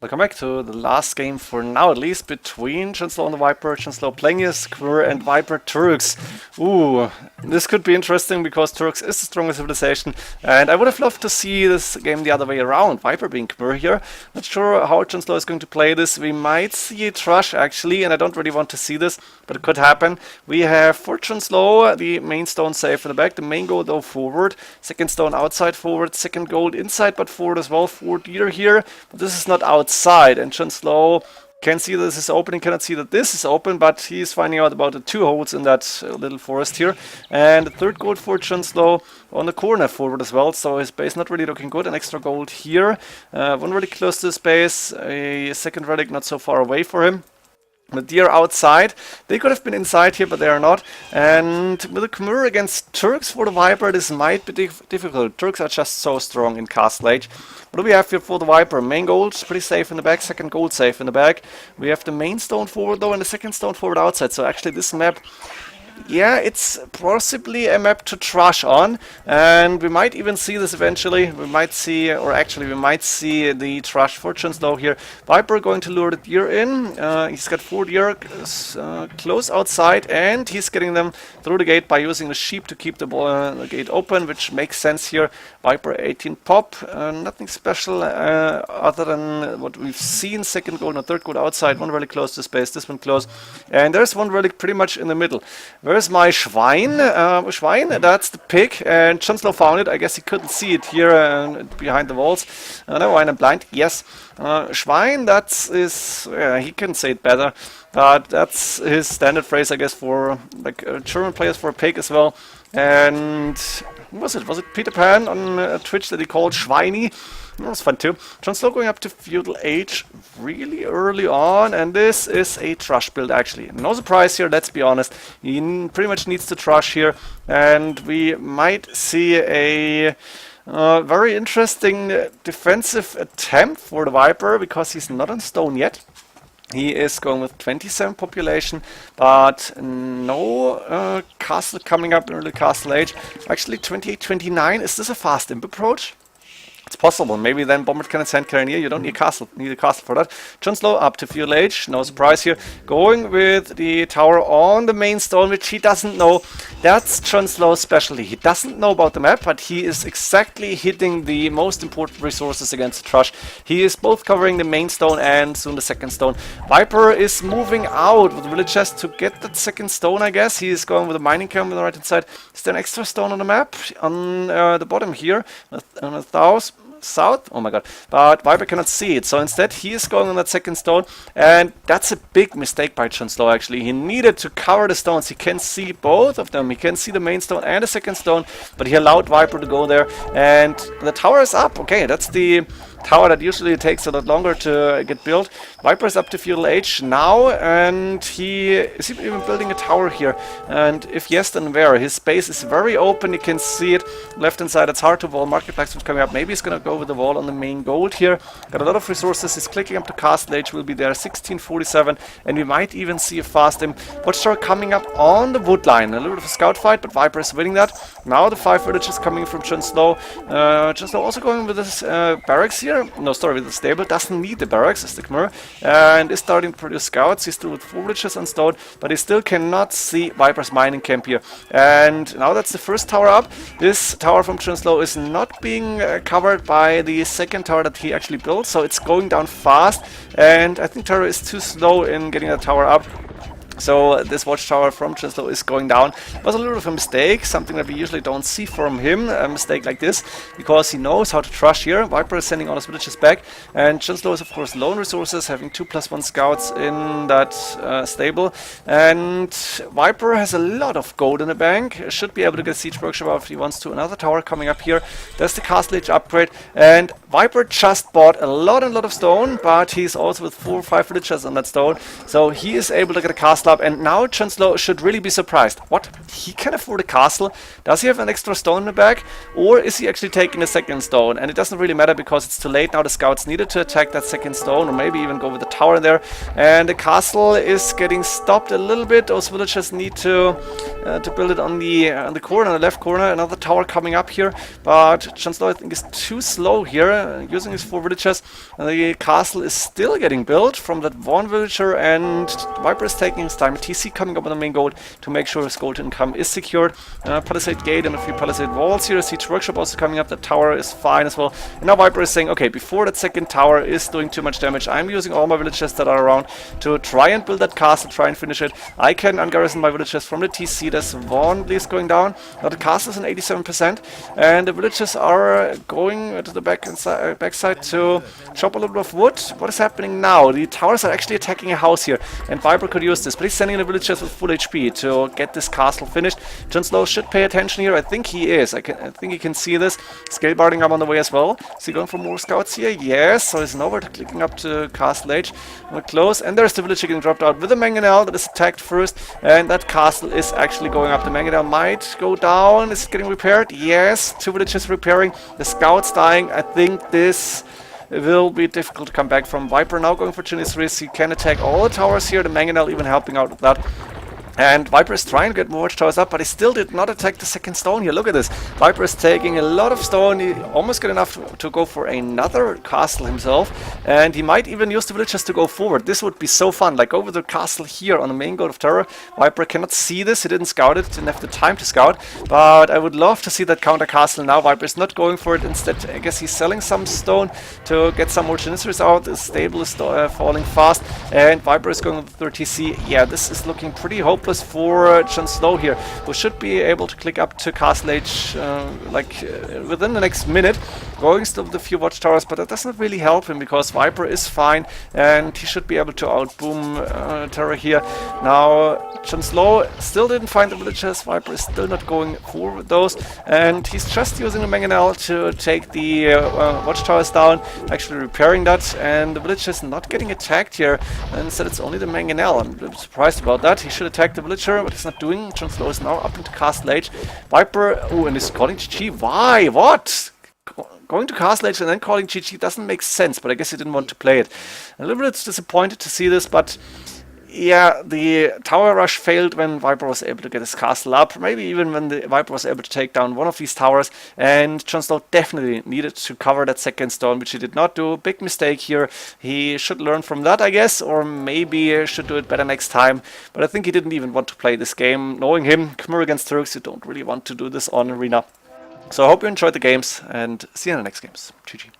Welcome back to the last game for now, at least, between JonSlow and the Viper. JonSlow playing as Khmer and Viper Turks. Ooh, this could be interesting because Turks is the strongest civilization, and I would have loved to see this game the other way around, Viper being Khmer here. Not sure how JonSlow is going to play this. We might see a Trush actually, and I don't really want to see this, but it could happen. We have for JonSlow the main stone safe in the back, the main gold though forward, second stone outside forward, second gold inside but forward as well, forward leader here, but this is not outside. And JonSlow can see this is open, he cannot see that this is open, but he's finding out about the two holes in that little forest here. And the third gold for JonSlow on the corner forward as well, so his base not really looking good. An extra gold here, one really close to his base, a second relic not so far away for him. The deer outside, they could have been inside here, but they are not. And with a Khmer against Turks for the Viper, this might be difficult. Turks are just so strong in Castle Age. What do we have here for the Viper? Main gold, pretty safe in the back, second gold safe in the back. We have the main stone forward though, and the second stone forward outside. So actually this map, yeah, it's possibly a map to trash on, and we might even see this eventually. We might see, or actually we might see the trash for JonSlow here. Viper going to lure the deer in. He's got 4 deer close outside, and he's getting them through the gate by using the sheep to keep the gate open, which makes sense here. Viper 18 pop, nothing special other than what we've seen. Second goal and third goal outside, one really close to space, this one close, and there's one relic pretty much in the middle. Where's my Schwein? Schwein, that's the pig, and JonSlow found it. I guess he couldn't see it here behind the walls. No, I'm blind, yes. Schwein, that's his, he can say it better, but that's his standard phrase, I guess, for like German players for a pig as well. And who was it? Was it Peter Pan on Twitch that he called Schweini? That was fun too. JonSlow going up to Feudal Age really early on, and this is a Trush build actually. No surprise here, let's be honest. He pretty much needs to Trush here, and we might see a very interesting defensive attempt for the Viper, because he's not on stone yet. He is going with 27 population, but no castle coming up in early Castle Age. Actually 28, 29, is this a fast imp approach? It's possible. Maybe then Bombard Cannon, Sand Cannoneer, you don't need a castle for that. JonSlow up to Feudal Age, no surprise here. Going with the tower on the main stone, which he doesn't know. That's JonSlow's specialty. He doesn't know about the map, but he is exactly hitting the most important resources against the Trush. He is both covering the main stone and soon the second stone. Viper is moving out with villages to get that second stone, I guess. He is going with a mining camp on the right hand side. Is there an extra stone on the map? On the bottom here, on 1,000. South, oh my god, but Viper cannot see it, so instead he is going on that second stone, and that's a big mistake by JonSlow actually. He needed to cover the stones. He can see both of them, he can see the main stone and the second stone, but he allowed Viper to go there, and the tower is up. Okay, that's the tower that usually takes a lot longer to get built. Viper is up to Feudal Age now, and he is even building a tower here, and if yes, then where? His space is very open, you can see it left hand side. It's hard to wall. Marketplace is coming up. Maybe he's gonna go with the wall on the main gold here. Got a lot of resources. He's clicking up to Castle Age, will be there 1647, and we might even see a fast imp Watchtower coming up on the wood line. A little bit of a scout fight, but Viper is winning that. Now the 5 villages coming from JonSlow. JonSlow also going with this barracks here. No, sorry, with the stable. Doesn't need the barracks as the Khmer, and is starting to produce scouts. He's still with 4 villages on stone, but he still cannot see Viper's mining camp here. And now that's the first tower up. This tower from JonSlow is not being covered by the second tower that he actually built, so it's going down fast, and I think Terror is too slow in getting that tower up. So this watchtower from JonSlow is going down. It was a little bit of a mistake, something that we usually don't see from him, a mistake like this, because he knows how to Trush here. Viper is sending all his villages back, and JonSlow is of course low on resources, having 2+1 scouts in that stable, and Viper has a lot of gold in the bank, should be able to get Siege Workshop out if he wants to. Another tower coming up here. There's the Castle Age upgrade, and Viper just bought a lot of stone, but he's also with 4 or 5 villages on that stone, so he is able to get a Castle castle up, and now JonSlow should really be surprised. What? He can afford a castle? Does he have an extra stone in the back? Or is he actually taking a second stone? And it doesn't really matter because it's too late now. The scouts needed to attack that second stone, or maybe even go with the tower there. And the castle is getting stopped a little bit. Those villagers need to build it on the corner, on the left corner. Another tower coming up here, but JonSlow I think is too slow here, using his 4 villagers. And the castle is still getting built from that one villager, and Viper is taking his time. TC coming up on the main gold to make sure his gold income is secured. Palisade gate and a few palisade walls here. Siege workshop also coming up. The tower is fine as well. And now Viper is saying, okay, before that second tower is doing too much damage, I'm using all my villagers that are around to try and build that castle, try and finish it. I can ungarrison my villagers from the TC. There's one please going down. Now the castle is on 87%, and the villagers are going to the backside to chop a little bit of wood. What is happening now? The towers are actually attacking a house here, and Viper could use this, but he's sending in the villagers with full HP to get this castle finished. JonSlow should pay attention here. I think he is. I think he can see this. Scale barding up on the way as well. Is he going for more scouts here? Yes. So he's nowhere clicking up to Castle Age. We're close, and there's the villager getting dropped out with the mangonel that is attacked first, and that castle is actually going up. The mangonel might go down. Is it getting repaired? Yes. 2 villagers repairing. The scouts dying. I think this will be difficult to come back from. Viper now going for Genesis. He can attack all the towers here. The mangonel even helping out with that. And Viper is trying to get more watchtowers up, but he still did not attack the second stone here. Look at this. Viper is taking a lot of stone. He almost got enough to go for another castle himself. And he might even use the villagers to go forward. This would be so fun. Like over the castle here on the main goal of terror. Viper cannot see this. He didn't scout it. Didn't have the time to scout. But I would love to see that counter castle now. Viper is not going for it. Instead, I guess he's selling some stone to get some more Genesis out. The stable is falling fast. And Viper is going with 30C. Yeah, this is looking pretty hopeless for JonSlow here, who should be able to click up to Castle Age within the next minute, going still with a few watchtowers, but that doesn't really help him because Viper is fine and he should be able to outboom Terror here. Now JonSlow still didn't find the villagers. Viper is still not going forward with those, and he's just using the mangonel to take the watchtowers down, actually repairing that, and the villagers not getting attacked here, and instead it's only the mangonel. I'm a little bit surprised about that. He should attack the villager, but he's not doing. JonSlow is now up into Castle Age. Viper, oh, and he's calling GG. Why? What? Going to Castle Age and then calling GG doesn't make sense, but I guess he didn't want to play it. A little bit disappointed to see this, but yeah, the tower rush failed when Viper was able to get his castle up, maybe even when the Viper was able to take down one of these towers, and JonSlow definitely needed to cover that second stone, which he did not do. Big mistake here. He should learn from that, I guess, or maybe should do it better next time, but I think he didn't even want to play this game. Knowing him, Khmer against Turks, you don't really want to do this on Arena. So I hope you enjoyed the games, and see you in the next games. GG.